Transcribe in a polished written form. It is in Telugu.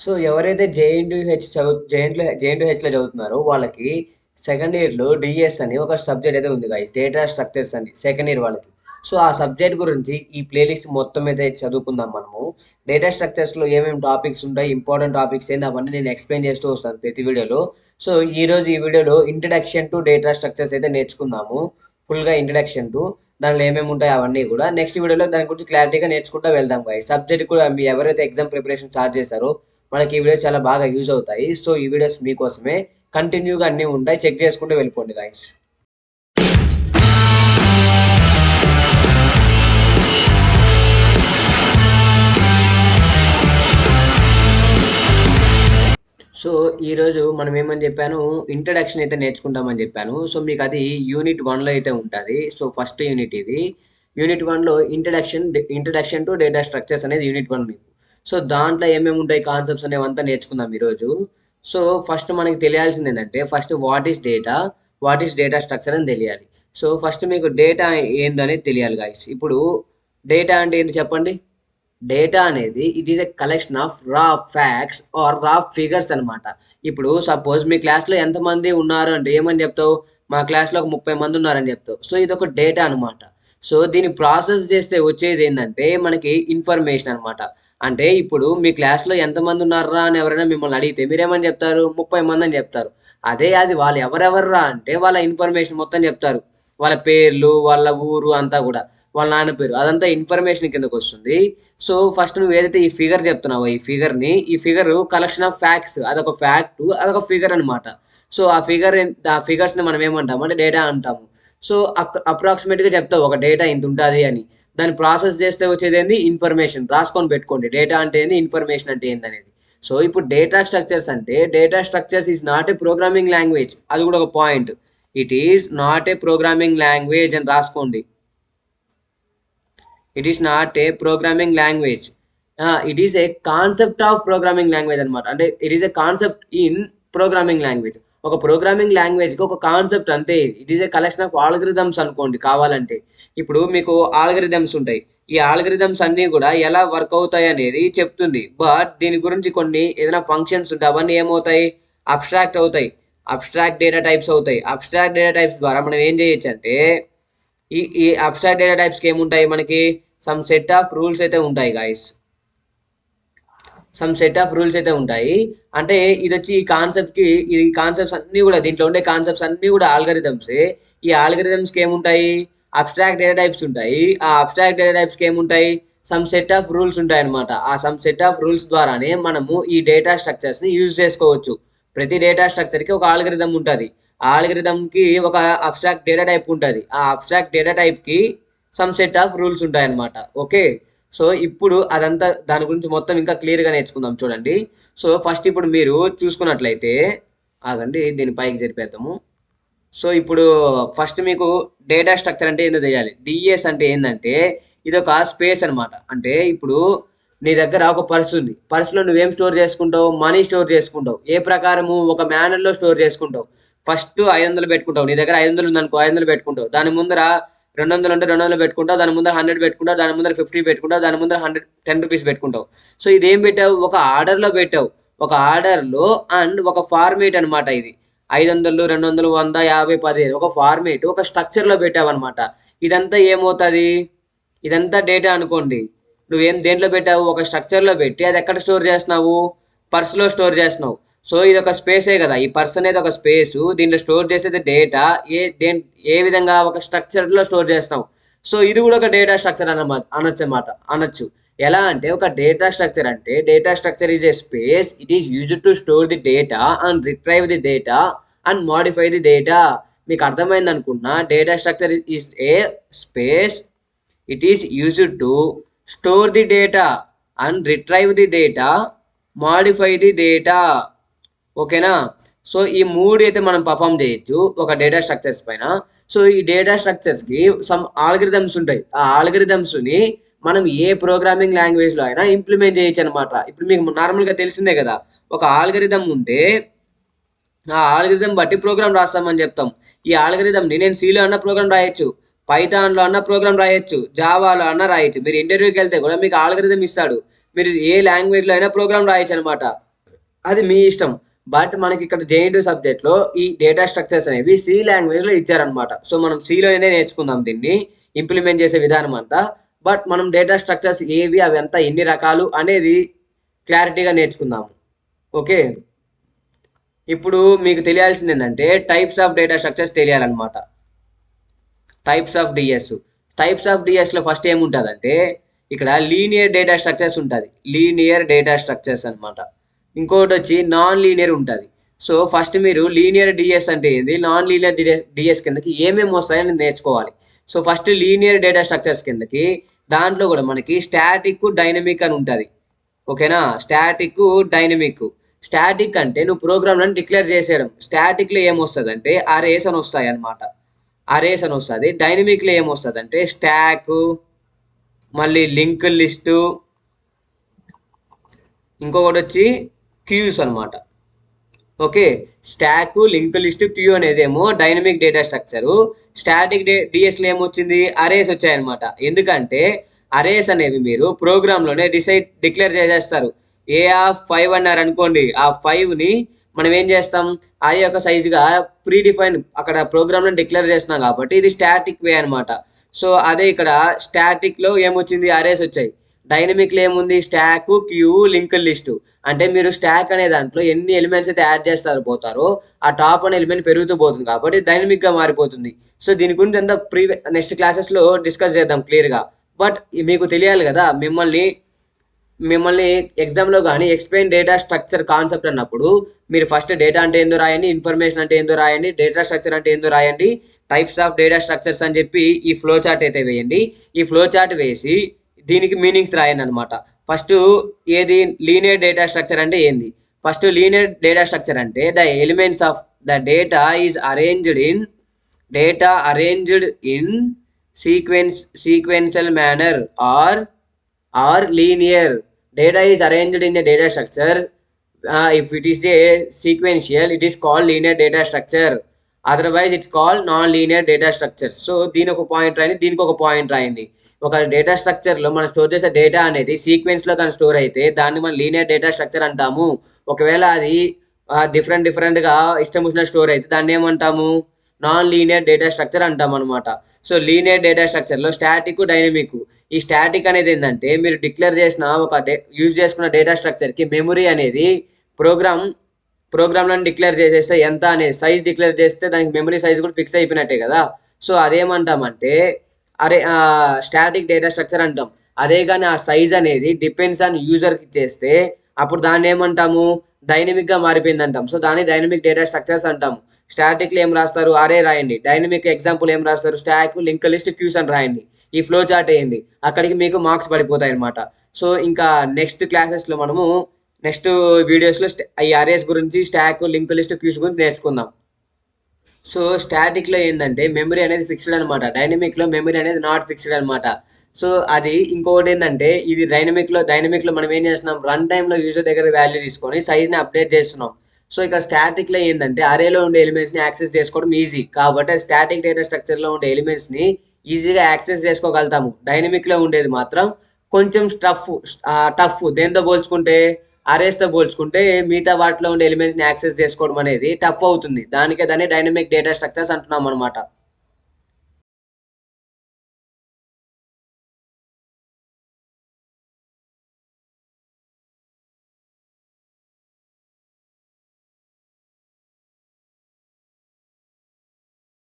సో ఎవరైతే జేఎన్‌టీయూహెచ్ జేఎన్‌టీయూహెచ్‌లో చదువుతున్నారో వాళ్ళకి సెకండ్ ఇయర్‌లో డీఎస్ అని ఒక సబ్జెక్ట్ అయితే ఉంది గైస్. డేటా స్ట్రక్చర్స్ అని సెకండ్ ఇయర్ వాళ్ళకి. సో ఆ సబ్జెక్ట్ గురించి ఈ ప్లేలిస్ట్ మొత్తం అయితే చదువుకుందాం మనము. డేటా స్ట్రక్చర్స్‌లో ఏమేమి టాపిక్స్ ఉంటాయి, ఇంపార్టెంట్ టాపిక్స్ ఏంది అవన్నీ నేను ఎక్స్‌ప్లెయిన్ చేస్తూ వస్తాను ప్రతి వీడియోలో. సో ఈ వీడియోలో ఇంట్రడక్షన్ టు డేటా స్ట్రక్చర్స్ అయితే నేర్చుకుందాము. ఫుల్‌గా ఇంట్రడక్షన్ టు దాంట్లో ఏమేమి ఉంటాయి అవన్నీ కూడా. నెక్స్ట్ వీడియోలో దాని గురించి క్లారిటీగా నేర్చుకుంటూ వెళ్దాం గైస్. సబ్జెక్ట్ కూడా మీ ఎవరైతే ఎగ్జామ్ ప్రిపరేషన్ స్టార్ట్ చేశారో మనకి ఈ వీడియోస్ చాలా బాగా యూజ్ అవుతాయి. సో ఈ వీడియోస్ మీకోసమే కంటిన్యూగా అన్నీ ఉంటాయి. చెక్ చేసుకుంటూ వెళ్ళిపోండి గైస్. సో ఈరోజు మనం ఏమని చెప్పాను, ఇంట్రడక్షన్ అయితే నేర్చుకుంటామని చెప్పాను. సో మీకు అది యూనిట్ 1లో అయితే ఉంటుంది. సో ఫస్ట్ యూనిట్ ఇది. యూనిట్ 1లో ఇంట్రడక్షన్ టు డేటా స్ట్రక్చర్స్ అనేది యూనిట్ 1 మీకు. సో దాంట్లో ఏమేమి ఉంటాయి కాన్సెప్ట్స్ అనేవంతా నేర్చుకుందాం ఈరోజు. సో ఫస్ట్ మనకి తెలియాల్సింది ఏంటంటే, first what is data structure అని తెలియాలి. సో ఫస్ట్ మీకు డేటా ఏందనేది తెలియాలి గాయస్. ఇప్పుడు డేటా అంటే ఏంటి చెప్పండి. డేటా అనేది it is a collection of రా ఫ్యాక్ట్స్ ఆర్ రా ఫిగర్స్ అనమాట. ఇప్పుడు సపోజ్ మీ క్లాస్లో ఎంతమంది ఉన్నారు అంటే ఏమని చెప్తావు, మా క్లాస్లో ఒక 30 మంది ఉన్నారని చెప్తావు. సో ఇది ఒక డేటా అనమాట. సో దీన్ని ప్రాసెస్ చేస్తే వచ్చేది ఏంటంటే మనకి ఇన్ఫర్మేషన్ అనమాట. అంటే ఇప్పుడు మీ క్లాస్లో ఎంతమంది ఉన్నారా అని ఎవరైనా మిమ్మల్ని అడిగితే మీరేమని చెప్తారు, 30 మంది అని చెప్తారు. అదే అది వాళ్ళు ఎవరెవర్రా అంటే వాళ్ళ ఇన్ఫర్మేషన్ మొత్తం చెప్తారు. వాళ్ళ పేర్లు, వాళ్ళ ఊరు అంతా కూడా, వాళ్ళ నాన్న పేరు అదంతా ఇన్ఫర్మేషన్ కిందకు వస్తుంది. సో ఫస్ట్ నువ్వు ఏదైతే ఈ ఫిగర్ చెప్తున్నావో ఈ ఫిగర్ కలెక్షన్ ఆఫ్ ఫ్యాక్ట్స్, అదొక ఫ్యాక్ట్, అదొక ఫిగర్ అనమాట. సో ఆ ఫిగర్స్ని మనం ఏమంటాము అంటే డేటా అంటాము. సో అప్రాక్సిమేట్గా చెప్తావు ఒక డేటా ఇంత ఉంటుంది అని. దాన్ని ప్రాసెస్ చేస్తే వచ్చేది ఏంది, ఇన్ఫర్మేషన్. రాసుకొని పెట్టుకోండి, డేటా అంటే ఏంది, ఇన్ఫర్మేషన్ అంటే ఏంది అనేది. సో ఇప్పుడు data structures is not a programming language, అది కూడా ఒక point. It is not a programming language అని రాసుకోండి. It is not a programming language. It is a concept of programming language అనమాట. అంటే it is a concept in programming language. ఒక ప్రోగ్రామింగ్ లాంగ్వేజ్కి ఒక కాన్సెప్ట్ అంతే. It is a collection of algorithms అనుకోండి కావాలంటే. ఇప్పుడు మీకు ఆల్గరిథమ్స్ ఉంటాయి. ఈ ఆల్గరిథమ్స్ అన్నీ కూడా ఎలా వర్క్ అవుతాయి అనేది చెప్తుంది. బట్ దీని గురించి కొన్ని ఏదైనా ఫంక్షన్స్ ఉంటాయి, అవన్నీ ఏమవుతాయి, అబ్స్ట్రాక్ట్ అవుతాయి. అబ్స్ట్రాక్ట్ డేటా టైప్స్ అవుతాయి. అబ్స్ట్రాక్ట్ డేటా టైప్స్ ద్వారా మనం ఏం చేయొచ్చు అంటే, ఈ అబ్స్ట్రాక్ట్ డేటా టైప్స్కి ఏముంటాయి మనకి, సమ్ సెట్ ఆఫ్ రూల్స్ అయితే ఉంటాయి guys. Some set of rules అయితే ఉంటాయి. అంటే ఇది వచ్చి ఈ కాన్సెప్ట్స్ అన్నీ కూడా, దీంట్లో ఉండే కాన్సెప్ట్స్ అన్నీ కూడా ఆల్గరిథమ్సే. ఈ ఆల్గరిథమ్స్కి ఏముంటాయి, అబ్స్ట్రాక్ట్ డేటా టైప్స్ ఉంటాయి. ఆ అబ్స్ట్రాక్ట్ డేటా టైప్స్కి ఏముంటాయి, సమ్ సెట్ ఆఫ్ రూల్స్ ఉంటాయి అనమాట. ఆ సమ్ సెట్ ఆఫ్ రూల్స్ ద్వారానే మనము ఈ డేటా స్ట్రక్చర్స్ని యూజ్ చేసుకోవచ్చు. ప్రతి డేటా స్ట్రక్చర్కి ఒక ఆల్గరిథం ఉంటుంది. ఆ ఆల్గరిథంకి ఒక అబ్స్ట్రాక్ట్ డేటా టైప్ ఉంటుంది. ఆ అబ్స్ట్రాక్ట్ డేటా టైప్కి సమ్ సెట్ ఆఫ్ రూల్స్ ఉంటాయి అనమాట. ఓకే. సో ఇప్పుడు అదంతా దాని గురించి మొత్తం ఇంకా క్లియర్గా నేర్చుకుందాం చూడండి. సో ఫస్ట్ ఇప్పుడు మీరు చూసుకున్నట్లయితే, ఆగండి దీని పైకి జరిపేద్దాము. సో ఇప్పుడు ఫస్ట్ మీకు డేటా స్ట్రక్చర్ అంటే ఏందో తెలియాలి. డిఎస్ అంటే ఏంటంటే ఇది ఒక స్పేస్ అనమాట. అంటే ఇప్పుడు నీ దగ్గర ఒక పర్స్ ఉంది. పర్సులో నువ్వేం స్టోర్ చేసుకుంటావు, మనీ స్టోర్ చేసుకుంటావు. ఏ ప్రకారము, ఒక మేనర్లో స్టోర్ చేసుకుంటావు. ఫస్ట్ 500 పెట్టుకుంటావు. నీ దగ్గర 500 ఉందనుకో, 500 పెట్టుకుంటావు. దాని ముందర 200 ఉంటే 200 పెట్టుకుంటావు. దాని ముందర 100 పెట్టుకుంటావు. దాని ముందర 50 పెట్టుకుంటావు. దాని ముందర 10 రూపీస్ పెట్టుకుంటావు. సో ఇదేం పెట్టావు, ఒక ఆర్డర్లో పెట్టావు. ఒక ఆర్డర్లో అండ్ ఒక ఫార్మేట్ అనమాట ఇది. 500, 200, 100, 50, 10 ఒక ఫార్మేట్, ఒక స్ట్రక్చర్లో పెట్టావు అనమాట. ఇదంతా ఏమవుతుంది, ఇదంతా డేటా అనుకోండి. నువ్వేం దేంట్లో పెట్టావు, ఒక స్ట్రక్చర్లో పెట్టి అది ఎక్కడ స్టోర్ చేస్తున్నావు, పర్స్లో స్టోర్ చేస్తున్నావు. సో ఇది ఒక స్పేసే కదా, ఈ పర్స్ అనేది ఒక స్పేసు. దీంట్లో స్టోర్ చేసేది డేటా. ఏ విధంగా, ఒక స్ట్రక్చర్లో స్టోర్ చేస్తున్నావు. సో ఇది కూడా ఒక డేటా స్ట్రక్చర్ అనొచ్చు. ఎలా అంటే, ఒక data structure is a space. It is used to store the data and retrieve the data and modify the data. మీకు అర్థమైంది అనుకున్నా. Data structure is a space. It is used to store the data and retrieve the data, modify the data. ఓకేనా. సో ఈ మూడు అయితే మనం పర్ఫామ్ చేయొచ్చు ఒక డేటా స్ట్రక్చర్స్ పైన. సో ఈ డేటా స్ట్రక్చర్స్కి సమ్ ఆల్గరిథమ్స్ ఉంటాయి. ఆ ఆల్గరిథమ్స్ని మనం ఏ ప్రోగ్రామింగ్ లాంగ్వేజ్లో అయినా ఇంప్లిమెంట్ చేయొచ్చు అనమాట. ఇప్పుడు మీకు నార్మల్గా తెలిసిందే కదా, ఒక ఆల్గరిథం ఉంటే ఆ ఆల్గరిథం బట్టి ప్రోగ్రామ్ రాస్తామని చెప్తాం. ఈ ఆల్గరిథంని నేను సిలో అన్న ప్రోగ్రామ్ రాయొచ్చు, పైథాన్లో అన్న ప్రోగ్రామ్ రాయొచ్చు, జావాలో అన్న రాయొచ్చు. మీరు ఇంటర్వ్యూకి వెళ్తే కూడా మీకు ఆల్గరిథం ఇస్తాడు. మీరు ఏ లాంగ్వేజ్లో అయినా ప్రోగ్రామ్ రాయొచ్చు అనమాట. అది మీ ఇష్టం. బట్ మనకి ఇక్కడ జేఎన్‌టీయూ సబ్జెక్ట్‌లో ఈ డేటా స్ట్రక్చర్స్ అనేవి సి లాంగ్వేజ్‌లో ఇచ్చారనమాట. సో, మనం సిలోనే నేర్చుకుందాం దీన్ని ఇంప్లిమెంట్ చేసే విధానం అంతా. బట్ మనం డేటా స్ట్రక్చర్స్ ఏవి, అవి అంతా ఎన్ని రకాలు అనేది క్లారిటీగా నేర్చుకుందాము. ఓకే. ఇప్పుడు మీకు తెలియాల్సింది ఏంటంటే టైప్స్ ఆఫ్ డేటా స్ట్రక్చర్స్ తెలియాలన్నమాట. Types of DS. Types of డిఎస్లో ఫస్ట్ ఏముంటుందంటే ఇక్కడ లీనియర్ డేటా స్ట్రక్చర్స్ ఉంటుంది. లీనియర్ డేటా స్ట్రక్చర్స్ అనమాట. ఇంకోటి వచ్చి నాన్ లీనియర్ ఉంటుంది. సో ఫస్ట్ మీరు లీనియర్ డిఎస్ అంటే ఏంది, నాన్ లీనియర్ డిఎస్ కిందకి ఏమేమి వస్తాయని నేర్చుకోవాలి. So first linear data structures కిందకి దాంట్లో కూడా మనకి స్టాటిక్, డైనమిక్ అని ఉంటుంది. ఓకేనా, స్టాటిక్, డైనమిక్. స్టాటిక్ అంటే నువ్వు ప్రోగ్రామ్లను డిక్లేర్ చేసేయడం. స్టాటిక్లో ఏమొస్తుంది అంటే అరేస్ అని వస్తాయి అనమాట. అరేస్ అని వస్తుంది. డైనమిక్లో ఏమొస్తుంది అంటే స్టాక్, మళ్ళీ లింక్ లిస్టు, ఇంకొకటి వచ్చి క్యూస్ అనమాట. Okay, stack, link list, queue అనేదేమో డైనమిక్ డేటా స్ట్రక్చరు. స్టాటిక్ డిఎస్లో ఏమొచ్చింది, అరేస్ వచ్చాయన్నమాట. ఎందుకంటే అరేస్ అనేవి మీరు ప్రోగ్రాంలోనే డిక్లేర్ చేసేస్తారు. ఏ ఆఫ్ 5 అన్నారు అనుకోండి, ఆ 5ని మనం ఏం చేస్తాం, ఆ యొక్క సైజుగా ప్రీడిఫైన్ అక్కడ ప్రోగ్రామ్లో డిక్లేర్ చేస్తున్నాం కాబట్టి ఇది స్టాటిక్ వే అనమాట. సో అదే ఇక్కడ స్టాటిక్లో ఏమొచ్చింది, అరేస్ వచ్చాయి. డైనమిక్లో ఏముంది, స్టాక్, క్యూ, లింక్ లిస్టు. అంటే మీరు స్టాక్ అనే దాంట్లో ఎన్ని ఎలిమెంట్స్ అయితే యాడ్ చేస్తారు పోతారో ఆ టాప్ అనే ఎలిమెంట్ పెరుగుతూ పోతుంది కాబట్టి డైనమిక్గా మారిపోతుంది. సో దీని గురించి అంతా నెక్స్ట్ క్లాసెస్లో డిస్కస్ చేద్దాం క్లియర్గా. బట్ మీకు తెలియాలి కదా, మిమ్మల్ని ఎగ్జామ్లో కానీ ఎక్స్ప్లెయిన్ డేటా స్ట్రక్చర్ కాన్సెప్ట్ అన్నప్పుడు మీరు ఫస్ట్ డేటా అంటే ఏందో రాయండి, ఇన్ఫర్మేషన్ అంటే ఏందో రాయండి, డేటా స్ట్రక్చర్ అంటే ఏందో రాయండి, టైప్స్ ఆఫ్ డేటా స్ట్రక్చర్స్ అని చెప్పి ఈ ఫ్లో చార్ట్ అయితే వేయండి. ఈ ఫ్లో చార్ట్ వేసి దీనికి మీనింగ్స్ రాయండి అనమాట. ఫస్ట్ ఏది లీనియర్ డేటా స్ట్రక్చర్ అంటే ఏంది, ఫస్ట్ లీనియర్ డేటా స్ట్రక్చర్ అంటే the elements of the data is arranged in sequential manner or linear. Data is arranged in a data structure. If it is a sequential, it is called linear data structure. Otherwise it's called non linear data structure. So దీని ఒక పాయింట్ రాయండి, దీనికి ఒక పాయింట్ రాయండి. ఒక డేటా స్ట్రక్చర్లో మనం స్టోర్ చేసే డేటా అనేది సీక్వెన్స్లో కానీ స్టోర్ అయితే దాన్ని మనం లీనియర్ డేటా స్ట్రక్చర్ అంటాము. ఒకవేళ అది డిఫరెంట్గా ఇష్టం వచ్చిన స్టోర్ అయితే దాన్ని ఏమంటాము, నాన్ లీనియర్ డేటా స్ట్రక్చర్ అంటాం అనమాట. సో లీనియర్ డేటా స్ట్రక్చర్లో స్టాటిక్, డైనమిక్. ఈ స్టాటిక్ అనేది ఏంటంటే మీరు డిక్లేర్ చేసిన యూజ్ చేసుకున్న డేటా స్ట్రక్చర్కి మెమరీ అనేది ప్రోగ్రామ్లను డిక్లేర్ చేసేస్తే ఎంత అనే సైజ్ డిక్లేర్ చేస్తే దానికి మెమరీ సైజ్ కూడా ఫిక్స్ అయిపోయినట్టే కదా. సో అదేమంటామంటే స్టాటిక్ డేటా స్ట్రక్చర్ అంటాం. అదే కానీ ఆ సైజ్ అనేది డిపెండ్స్ ఆన్ యూజర్కి ఇచ్చేస్తే అప్పుడు దాన్ని ఏమంటాము, డైనమిక్గా మారిపోయింది అంటాం. సో దాన్ని డైనమిక్ డేటా స్ట్రక్చర్స్ అంటాము. స్టాటిక్లో ఏం రాస్తారు, అరే రాయండి. డైనమిక్ ఎగ్జాంపుల్ ఏం రాస్తారు, స్టాక్, లింక్ లిస్ట్, క్యూస్ అని రాయండి. ఈ ఫ్లో చార్ట్ అయ్యింది, అక్కడికి మీకు మార్క్స్ పడిపోతాయి అనమాట. సో ఇంకా నెక్స్ట్ క్లాసెస్లో మనము నెక్స్ట్ వీడియోస్లో ఈ అరేస్ గురించి, స్టాక్, లింక్ లిస్ట్, క్యూస్ గురించి నేర్చుకుందాం. సో స్టాటిక్లో ఏంటంటే మెమరీ అనేది ఫిక్స్డ్ అనమాట, డైనమిక్లో మెమరీ అనేది నాట్ ఫిక్స్డ్ అనమాట. సో అది ఇంకొకటి ఏంటంటే ఇది డైనమిక్లో మనం ఏం చేస్తున్నాం, రన్ టైంలో యూజర్ దగ్గర వాల్యూ తీసుకొని సైజ్ని అప్డేట్ చేస్తున్నాం. సో ఇక్కడ స్టాటిక్లో ఏంటంటే అరేలో ఉండే ఎలిమెంట్స్ని యాక్సెస్ చేసుకోవడం ఈజీ కాబట్టి స్టాటిక్ డేటా స్ట్రక్చర్లో ఉండే ఎలిమెంట్స్ని ఈజీగా యాక్సెస్ చేసుకోగలుగుతాము. డైనమిక్లో ఉండేది మాత్రం కొంచెం టఫ్ దేంతో పోల్చుకుంటే, అరేస్తో పోల్చుకుంటే మిగతా వాటిలో ఉండే ఎలిమెంట్స్ని యాక్సెస్ చేసుకోవడం అనేది టఫ్ అవుతుంది. దాన్ని డైనమిక్ డేటా స్ట్రక్చర్స్ అంటున్నాం అనమాట.